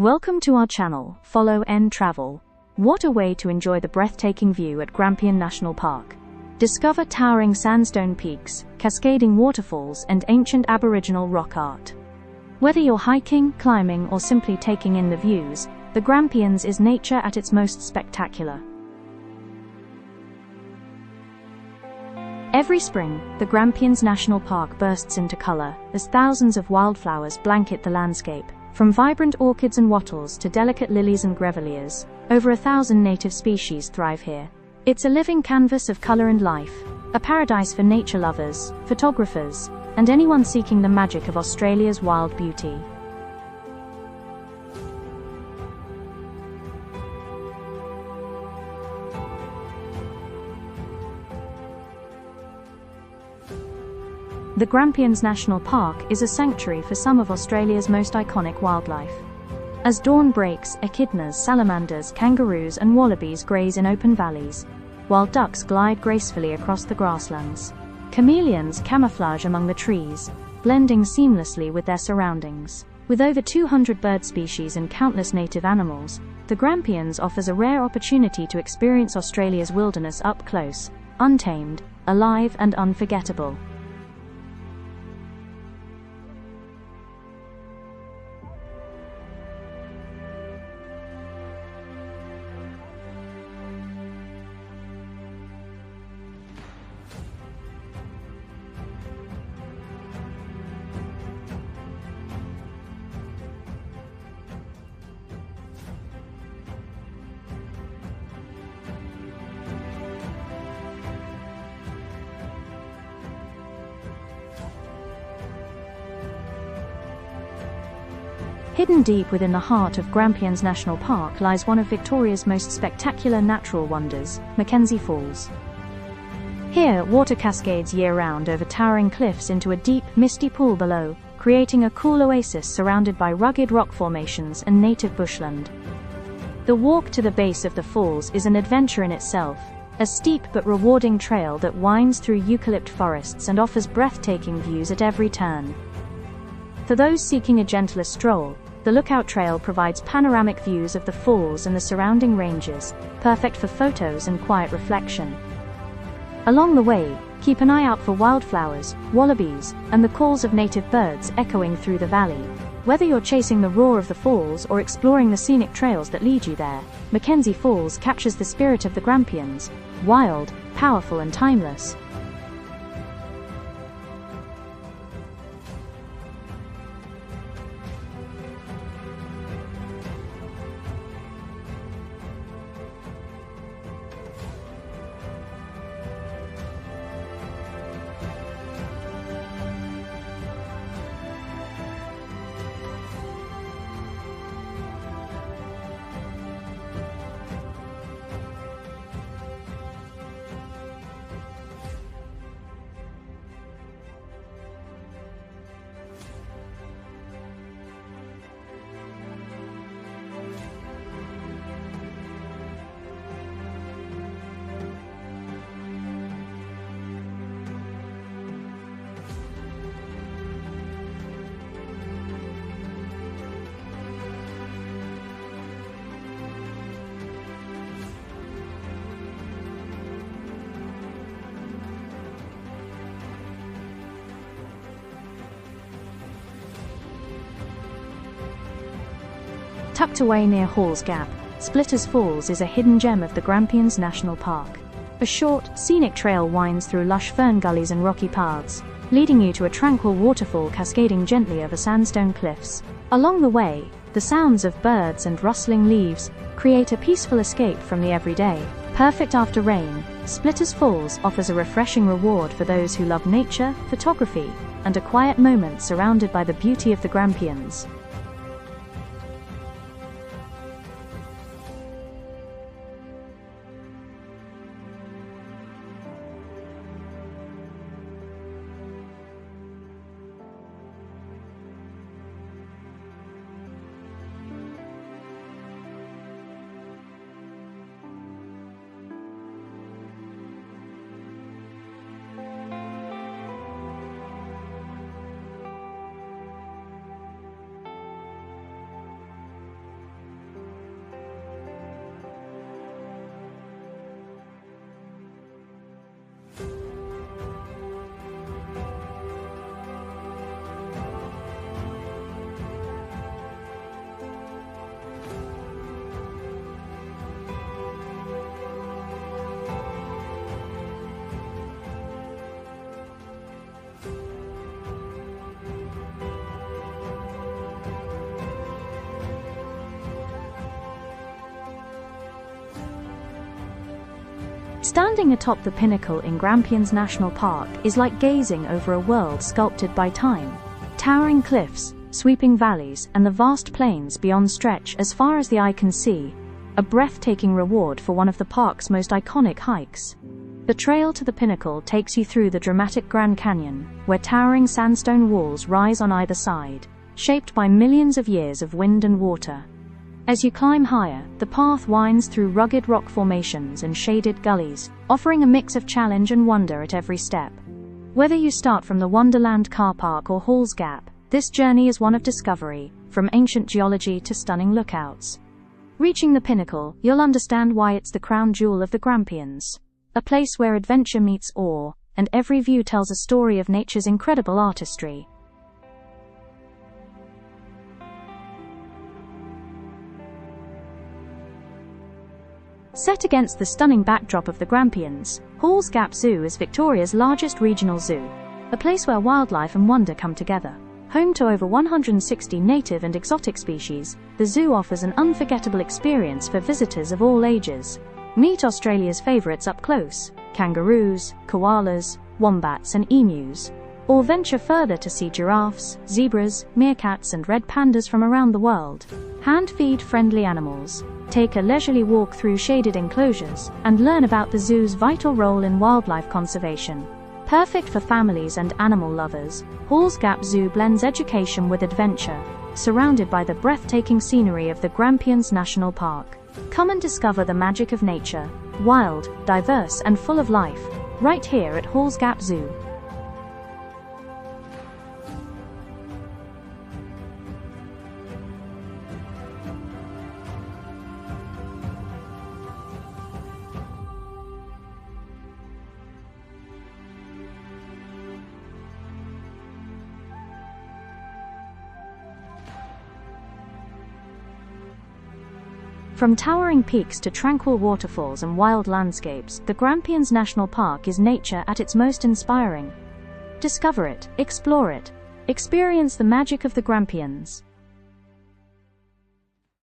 Welcome to our channel, Follow and Travel. What a way to enjoy the breathtaking view at Grampians National Park. Discover towering sandstone peaks, cascading waterfalls, and ancient Aboriginal rock art. Whether you're hiking, climbing, or simply taking in the views, the Grampians is nature at its most spectacular. Every spring, the Grampians National Park bursts into color as thousands of wildflowers blanket the landscape. From vibrant orchids and wattles to delicate lilies and grevilleas, over 1,000 native species thrive here. It's a living canvas of color and life, a paradise for nature lovers, photographers, and anyone seeking the magic of Australia's wild beauty. The Grampians National Park is a sanctuary for some of Australia's most iconic wildlife. As dawn breaks, echidnas, salamanders, kangaroos, and wallabies graze in open valleys, while ducks glide gracefully across the grasslands. Chameleons camouflage among the trees, blending seamlessly with their surroundings. With over 200 bird species and countless native animals, the Grampians offers a rare opportunity to experience Australia's wilderness up close, untamed, alive, and unforgettable. Hidden deep within the heart of Grampians National Park lies one of Victoria's most spectacular natural wonders, Mackenzie Falls. Here, water cascades year-round over towering cliffs into a deep, misty pool below, creating a cool oasis surrounded by rugged rock formations and native bushland. The walk to the base of the falls is an adventure in itself, a steep but rewarding trail that winds through eucalypt forests and offers breathtaking views at every turn. For those seeking a gentler stroll, the Lookout Trail provides panoramic views of the falls and the surrounding ranges, perfect for photos and quiet reflection. Along the way, keep an eye out for wildflowers, wallabies, and the calls of native birds echoing through the valley. Whether you're chasing the roar of the falls or exploring the scenic trails that lead you there, Mackenzie Falls captures the spirit of the Grampians: wild, powerful, and timeless. Tucked away near Hall's Gap, Splitters Falls is a hidden gem of the Grampians National Park. A short, scenic trail winds through lush fern gullies and rocky paths, leading you to a tranquil waterfall cascading gently over sandstone cliffs. Along the way, the sounds of birds and rustling leaves create a peaceful escape from the everyday. Perfect after rain, Splitters Falls offers a refreshing reward for those who love nature, photography, and a quiet moment surrounded by the beauty of the Grampians. Standing atop the pinnacle in Grampians National Park is like gazing over a world sculpted by time. Towering cliffs, sweeping valleys, and the vast plains beyond stretch as far as the eye can see, a breathtaking reward for one of the park's most iconic hikes. The trail to the pinnacle takes you through the dramatic Grand Canyon, where towering sandstone walls rise on either side, shaped by millions of years of wind and water. As you climb higher, the path winds through rugged rock formations and shaded gullies, offering a mix of challenge and wonder at every step. Whether you start from the Wonderland Car Park or Hall's Gap, this journey is one of discovery, from ancient geology to stunning lookouts. Reaching the pinnacle, you'll understand why it's the crown jewel of the Grampians. A place where adventure meets awe, and every view tells a story of nature's incredible artistry. Set against the stunning backdrop of the Grampians, Hall's Gap Zoo is Victoria's largest regional zoo, a place where wildlife and wonder come together. Home to over 160 native and exotic species, the zoo offers an unforgettable experience for visitors of all ages. Meet Australia's favourites up close: kangaroos, koalas, wombats and emus. Or venture further to see giraffes, zebras, meerkats and red pandas from around the world. Hand-feed friendly animals. Take a leisurely walk through shaded enclosures and learn about the zoo's vital role in wildlife conservation. Perfect for families and animal lovers, Hall's Gap Zoo blends education with adventure, surrounded by the breathtaking scenery of the Grampians National Park. Come and discover the magic of nature, wild, diverse and full of life, right here at Hall's Gap Zoo. From towering peaks to tranquil waterfalls and wild landscapes, the Grampians National Park is nature at its most inspiring. Discover it, explore it, experience the magic of the Grampians.